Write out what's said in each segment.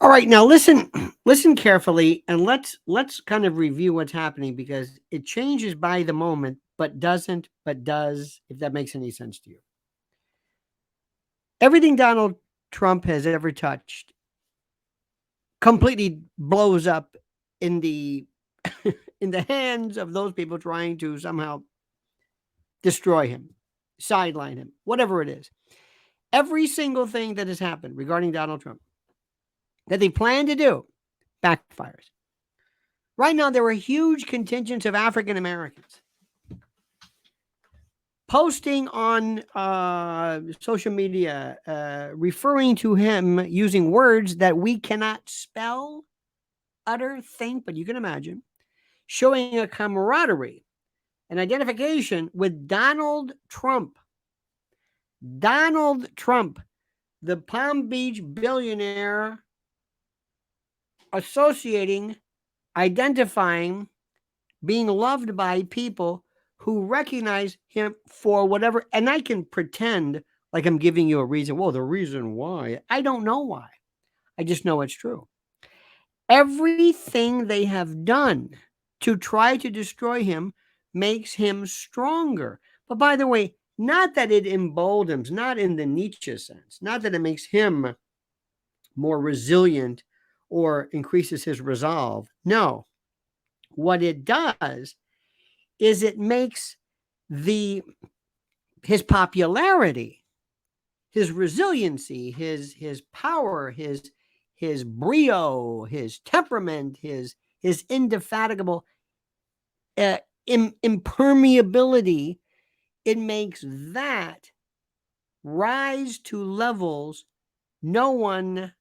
All right, now listen carefully, and let's kind of review what's happening because it changes by the moment, but doesn't, but does, if that makes any sense to you. Everything Donald Trump has ever touched completely blows up in the in the hands of those people trying to somehow destroy him, sideline him, whatever it is. Every single thing that has happened regarding Donald Trump that they plan to do backfires. Right now, there are huge contingents of African Americans posting on social media, referring to him using words that we cannot spell, utter, think, but you can imagine, showing a camaraderie, an identification with Donald Trump. Donald Trump, the Palm Beach billionaire, associating, identifying, being loved by people who recognize him for whatever. And I can pretend like I'm giving you a reason. Well, the reason why, I don't know why. I just know it's true. Everything they have done to try to destroy him makes him stronger. But by the way, not that it emboldens, not in the Nietzsche sense, not that it makes him more resilient or increases his resolve. No. What it does is it makes his popularity, his resiliency, his power, his brio, his temperament, his indefatigable impermeability, it makes that rise to levels no one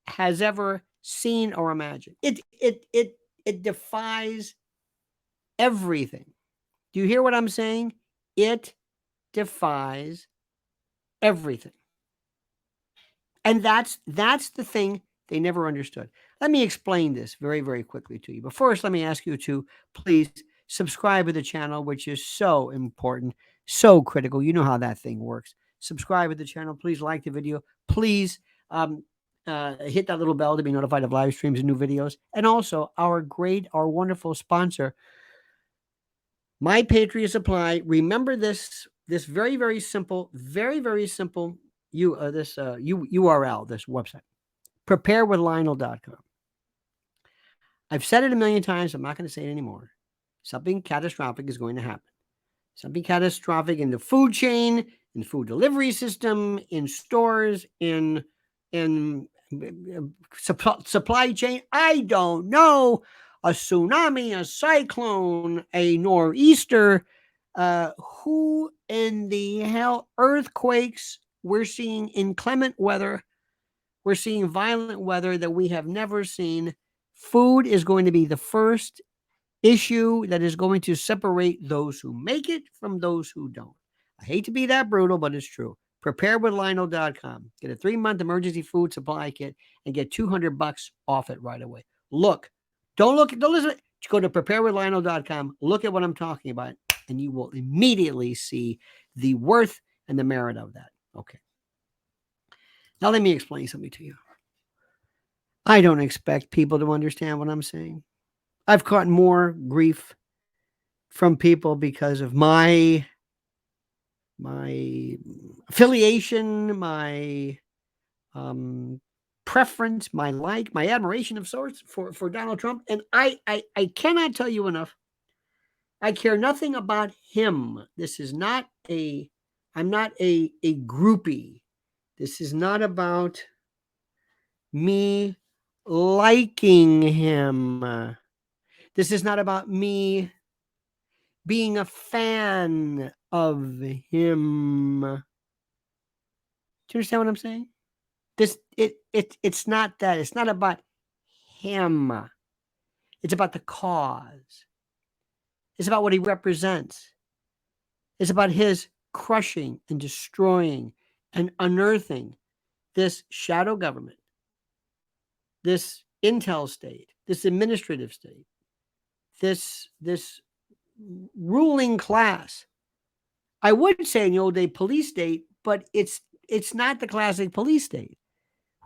has ever seen or imagined. It defies everything. Do you hear what I'm saying? It defies everything. And that's the thing they never understood. Let me explain this very, very quickly to you. But first, let me ask you to please subscribe to the channel, which is so important, so critical. You know how that thing works. Subscribe to the channel. Please like the video. Please hit that little bell to be notified of live streams and new videos. And also our wonderful sponsor, My Patriot Supply. Remember this very, very simple, URL, this website, preparewithlionel.com. I've said it a million times. I'm not going to say it anymore. Something catastrophic is going to happen. Something catastrophic in the food chain, in the food delivery system, in stores, in supply chain. I don't know. A tsunami, a cyclone, a nor'easter. Who in the hell? Earthquakes. We're seeing inclement weather. We're seeing violent weather that we have never seen. Food is going to be the first issue that is going to separate those who make it from those who don't. I hate to be that brutal, but it's true. Preparewithlionel.com. Get a 3-month emergency food supply kit and get $200 off it right away. Look, don't listen. Just go to preparewithlionel.com. Look at what I'm talking about, and you will immediately see the worth and the merit of that. Okay. Now let me explain something to you. I don't expect people to understand what I'm saying. I've caught more grief from people because of my affiliation, my preference, my admiration of sorts for Donald Trump. And I cannot tell you enough. I care nothing about him. This is not I'm not a groupie. This is not about me liking him. This is not about me being a fan of him. Do you understand what I'm saying? It's not that. It's not about him. It's about the cause. It's about what he represents. It's about his crushing and destroying and unearthing this shadow government, this intel state, this administrative state, this ruling class. I would say in the old day police state, but it's not the classic police state.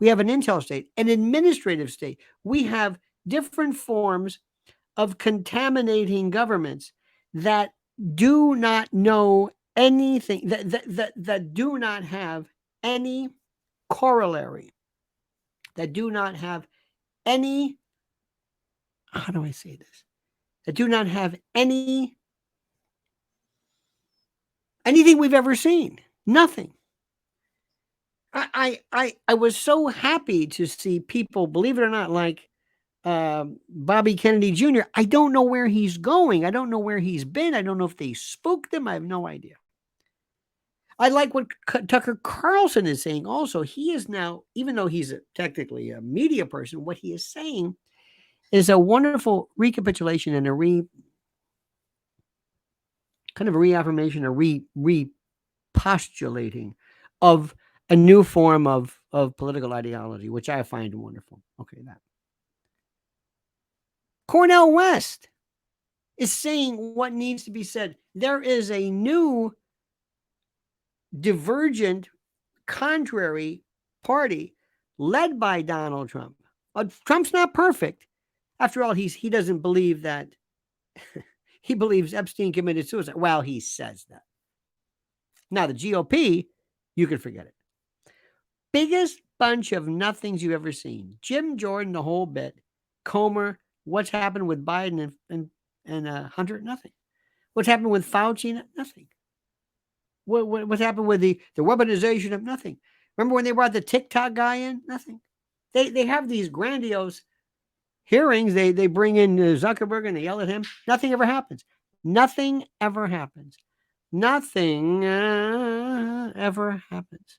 We have an intel state, an administrative state. We have different forms of contaminating governments that do not know anything, that do not have any corollary, that do not have any, how do I say this? That do not have anything we've ever seen. Nothing. I was so happy to see people, believe it or not, like Bobby Kennedy Jr. I don't know where he's going. I don't know where he's been. I don't know if they spooked him. I have no idea. I like what Tucker Carlson is saying also. He is now, even though he's technically a media person, what he is saying is a wonderful recapitulation and a reaffirmation, a repostulating of a new form of political ideology, which I find wonderful. Okay, that. Cornel West is saying what needs to be said. There is a new divergent, contrary party led by Donald Trump. Trump's not perfect. After all, he doesn't believe that. He believes Epstein committed suicide. Well, he says that. Now, the GOP, you can forget it. Biggest bunch of nothings you've ever seen. Jim Jordan, the whole bit. Comer, what's happened with Biden and Hunter? Nothing. What's happened with Fauci? Nothing. What's happened with the weaponization of nothing? Remember when they brought the TikTok guy in? Nothing. They have these grandiose hearings. They bring in Zuckerberg and they yell at him. Nothing ever happens. Nothing ever happens. Nothing ever happens.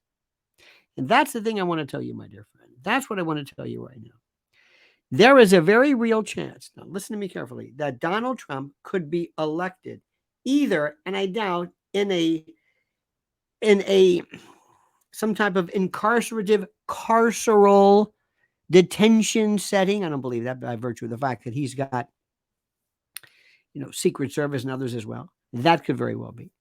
And that's the thing I want to tell you, my dear friend. That's what I want to tell you right now. There is a very real chance, now listen to me carefully, that Donald Trump could be elected either, and I doubt, in a some type of carceral detention setting. I don't believe that by virtue of the fact that he's got, Secret Service and others as well. That could very well be.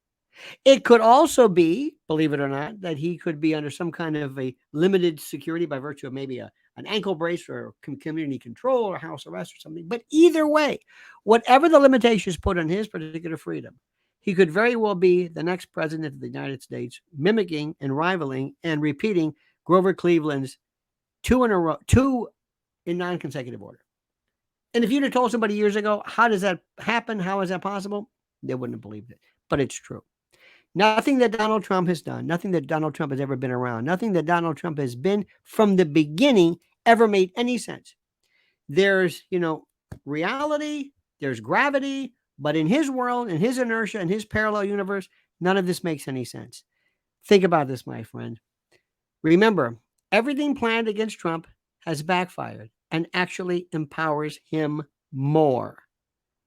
It could also be, believe it or not, that he could be under some kind of a limited security by virtue of maybe an ankle brace or community control or house arrest or something. But either way, whatever the limitations put on his particular freedom, he could very well be the next president of the United States, mimicking and rivaling and repeating Grover Cleveland's two in non-consecutive order. And if you'd have told somebody years ago, how does that happen? How is that possible? They wouldn't have believed it. But it's true. Nothing that Donald Trump has done, nothing that Donald Trump has ever been around, nothing that Donald Trump has been from the beginning ever made any sense. There's, reality, there's gravity, but in his world, in his inertia, in his parallel universe, none of this makes any sense. Think about this, my friend. Remember, everything planned against Trump has backfired and actually empowers him more.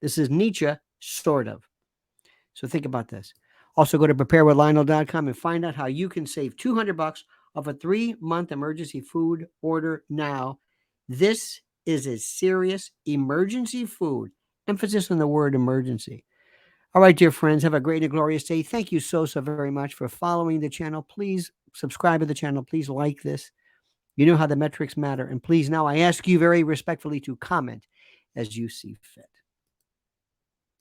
This is Nietzsche, sort of. So think about this. Also, go to preparewithlionel.com and find out how you can save $200 off a 3-month emergency food order now. This is a serious emergency food. Emphasis on the word emergency. All right, dear friends, have a great and glorious day. Thank you so very much for following the channel. Please subscribe to the channel. Please like this. You know how the metrics matter. And please, now I ask you very respectfully to comment as you see fit.